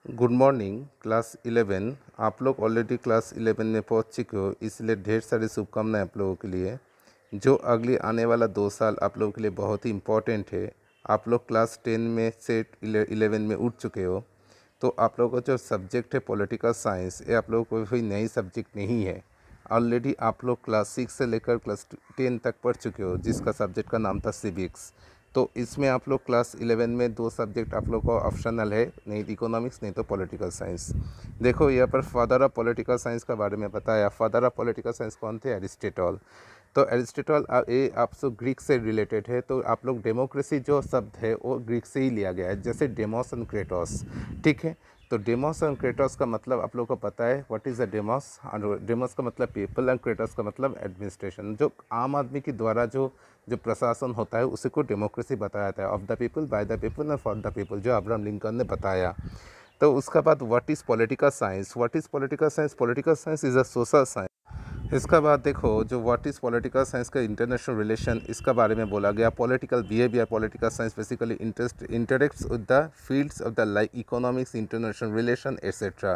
Good morning class 11। आप लोग already class 11 में पहुंच चुके हो, इसलिए ढेर सारी शुभकामनाएं आप लोगों के लिए। जो अगली आने वाला 2 साल आप लोगों के लिए बहुत ही इम्पोर्टेंट है। आप लोग क्लास 10 में से 11 में उठ चुके हो, तो आप लोगों का जो सब्जेक्ट है पॉलिटिकल साइंस, ये आप लोगों को कोई नई सब्जेक्ट नहीं है। ऑलरेडी आप लोग क्लास 6 से लेकर क्लास 10 तक पढ़ चुके हो, जिसका सब्जेक्ट का नाम था सिविक्स। तो इसमें आप लोग क्लास 11 में 2 सब्जेक्ट आप लोग को ऑप्शनल है, नहीं तो इकोनॉमिक्स नहीं तो पॉलिटिकल साइंस। देखो यहाँ पर फादर ऑफ पॉलिटिकल साइंस के बारे में बताया। फादर ऑफ पॉलिटिकल साइंस कौन थे? एरिस्टोटल। तो एरिस्टोटल ये आपसे ग्रीक से रिलेटेड है, तो आप लोग डेमोक्रेसी जो शब्द है वो ग्रीक से ही लिया गया है, जैसे डेमोस एंड क्रेटोस। ठीक है, तो डेमोस एंड क्रेटोस का मतलब आप लोग को पता है व्हाट इज़ अ डेमोस। और डेमोस का मतलब पीपल एंड क्रेटोस का मतलब एडमिनिस्ट्रेशन। जो आम आदमी के द्वारा जो जो प्रशासन होता है उसी को डेमोक्रेसी बताया जाता है। Of the people, by the people and for the people, जो अब्राहम लिंकन ने बताया। तो उसका बाद what is political science. What is political science? Political science is a social science. इसका बाद देखो, जो व्हाट इज़ पॉलिटिकल साइंस का इंटरनेशनल रिलेशन, इसका बारे में बोला गया। Political behaviour, political science basically interacts with the fields of the like economics, international relation etcetera.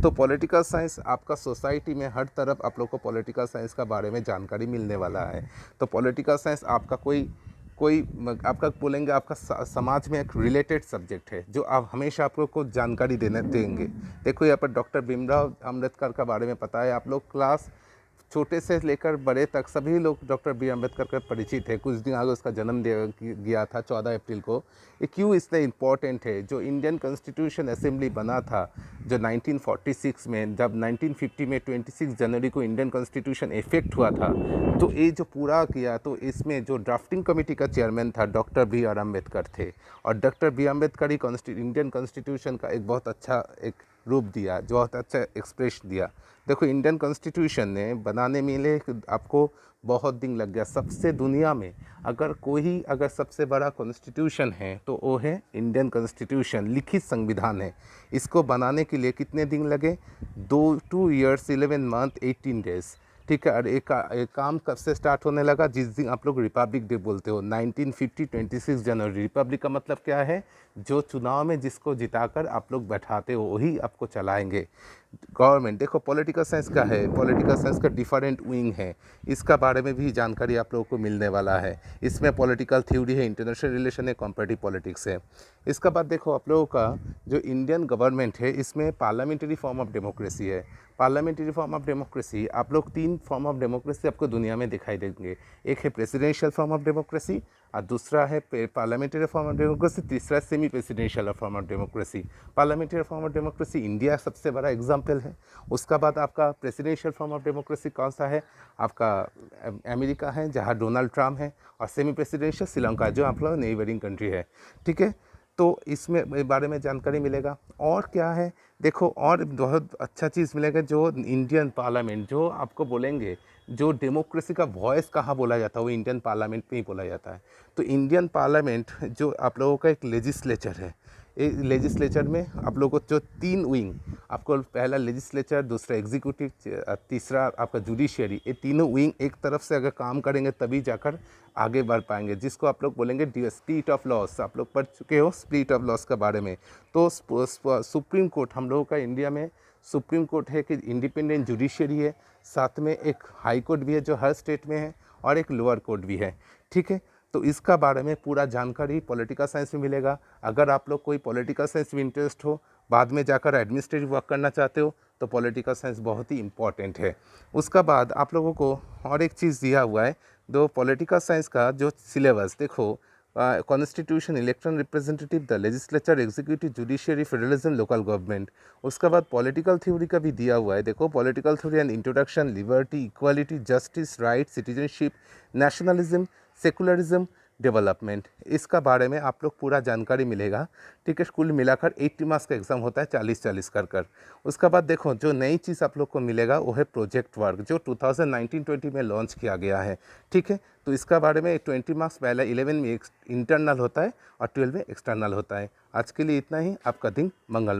तो पॉलिटिकल साइंस आपका सोसाइटी में हर तरफ आप लोग को पॉलिटिकल साइंस का बारे में जानकारी मिलने वाला है। तो पॉलिटिकल साइंस आपका कोई कोई आपका बोलेंगे आपका समाज में एक रिलेटेड सब्जेक्ट है, जो आप हमेशा आप लोग को जानकारी देंगे। देखो यहाँ पर डॉक्टर भीमराव अम्बेडकर का बारे में पता है। आप लोग क्लास छोटे से लेकर बड़े तक सभी लोग डॉक्टर बी अम्बेडकर का परिचित है। कुछ दिन आगे उसका जन्म दिया गया था 14 अप्रैल को। ये क्यों इसलिए इम्पोर्टेंट है? जो इंडियन कॉन्स्टिट्यूशन असेंबली बना था जो 1946 में, जब 1950 में 26 जनवरी को इंडियन कॉन्स्टिट्यूशन इफेक्ट हुआ था, तो ये जो पूरा किया, तो इसमें जो ड्राफ्टिंग कमेटी का चेयरमैन था डॉक्टर बी आर अम्बेडकर थे। और डॉक्टर बी अम्बेडकर ही इंडियन कॉन्स्टिट्यूशन का एक बहुत अच्छा एक रूप दिया, जो बहुत अच्छा एक्सप्रेशन दिया। देखो इंडियन कॉन्स्टिट्यूशन ने बनाने में आपको बहुत दिन लग गया। सबसे दुनिया में अगर सबसे बड़ा कॉन्स्टिट्यूशन है तो वो है इंडियन कॉन्स्टिट्यूशन, लिखित संविधान है। इसको बनाने के लिए कितने दिन लगे? 2 years 11 month 18 days। ठीक है, और एक काम कब से स्टार्ट होने लगा? जिस दिन आप लोग रिपब्लिक डे बोलते हो, 1950 26 जनवरी। रिपब्लिक का मतलब क्या है? जो चुनाव में जिसको जिताकर आप लोग बैठाते हो वही आपको चलाएंगे गवर्नमेंट। देखो पॉलिटिकल साइंस का है, पॉलिटिकल साइंस का डिफरेंट विंग है, इसका बारे में भी जानकारी आप लोगों को मिलने वाला है। इसमें पॉलिटिकल थ्योरी है, इंटरनेशनल रिलेशन है, कॉम्परेटिव पॉलिटिक्स है। इसका बाद देखो आप लोगों का जो इंडियन गवर्नमेंट है, इसमें पार्लियामेंट्री फॉर्म ऑफ डेमोक्रेसी है। पार्लियामेंट्री फॉर्म ऑफ डेमोक्रेसी, आप लोग 3 फॉर्म ऑफ डेमोक्रेसी आपको दुनिया में दिखाई देंगे। एक है प्रेसिडेंशियल फॉर्म ऑफ डेमोक्रेसी, और दूसरा है पार्लियामेंट्री फॉर्म ऑफ डेमोक्रेसी, तीसरा semi presidential form of democracy. Parliamentary form of democracy India सबसे बड़ा एग्जाम्पल है। उसका बाद आपका प्रेसिडेंशियल फॉर्म ऑफ डेमोक्रेसी कौन सा है? आपका अमेरिका है, जहाँ डोनाल्ड ट्रम्प है। और सेमी प्रेसिडेंशियल श्रीलंका, जो आप लोग नेबरिंग कंट्री है। ठीक है, तो इसमें बारे में जानकारी मिलेगा। और क्या है देखो, और बहुत अच्छा चीज़ मिलेगा, जो इंडियन पार्लियामेंट, जो आपको बोलेंगे जो डेमोक्रेसी का वॉइस कहाँ बोला जाता है, वो इंडियन पार्लियामेंट में ही बोला जाता है। तो इंडियन पार्लियामेंट जो आप लोगों का एक लेजिस्लेचर है, ये लेजिस्लेचर में आप लोगों को जो 3 विंग, आपको पहला लेजिस्लेचर, दूसरा एग्जीक्यूटिव, तीसरा आपका जुडिशियरी, ये तीनों विंग एक तरफ से अगर काम करेंगे तभी जाकर आगे बढ़ पाएंगे, जिसको आप लोग बोलेंगे स्प्लिट ऑफ लॉस। आप लोग पढ़ चुके हो स्प्लिट ऑफ लॉस के बारे में। तो सुप्रीम कोर्ट हम लोगों का इंडिया में सुप्रीम कोर्ट है कि इंडिपेंडेंट जुडिशियरी है, साथ में एक हाई कोर्ट भी है जो हर स्टेट में है, और एक लोअर कोर्ट भी है। ठीक है, तो इसका बारे में पूरा जानकारी पॉलिटिकल साइंस में मिलेगा। अगर आप लोग कोई पॉलिटिकल साइंस में इंटरेस्ट हो, बाद में जाकर एडमिनिस्ट्रेटिव वर्क करना चाहते हो, तो पॉलिटिकल साइंस बहुत ही इंपॉर्टेंट है। उसका बाद आप लोगों को और एक चीज़ दिया हुआ है, दो पॉलिटिकल साइंस का जो सिलेबस देखो, constitution, election representative, the legislature, executive, judiciary, federalism, local government. उसके बाद पॉलिटिकल थ्योरी का भी दिया हुआ है। देखो political theory and introduction, liberty, equality, justice, right, citizenship, nationalism, secularism, development. इसका बारे में आप लोग पूरा जानकारी मिलेगा। ठीक है, कुल मिलाकर 80 मार्क्स का एग्जाम होता है, 40-40 कर। उसका बाद देखो जो नई चीज़ आप लोग को मिलेगा वो है प्रोजेक्ट वर्क, जो 2019-20 में लॉन्च किया गया है। ठीक है, तो इसका बारे में 20 मार्क्स पहले 11 में इंटरनल होता है और 12 में एक्सटर्नल होता है। आज के लिए इतना ही। आपका दिन मंगल।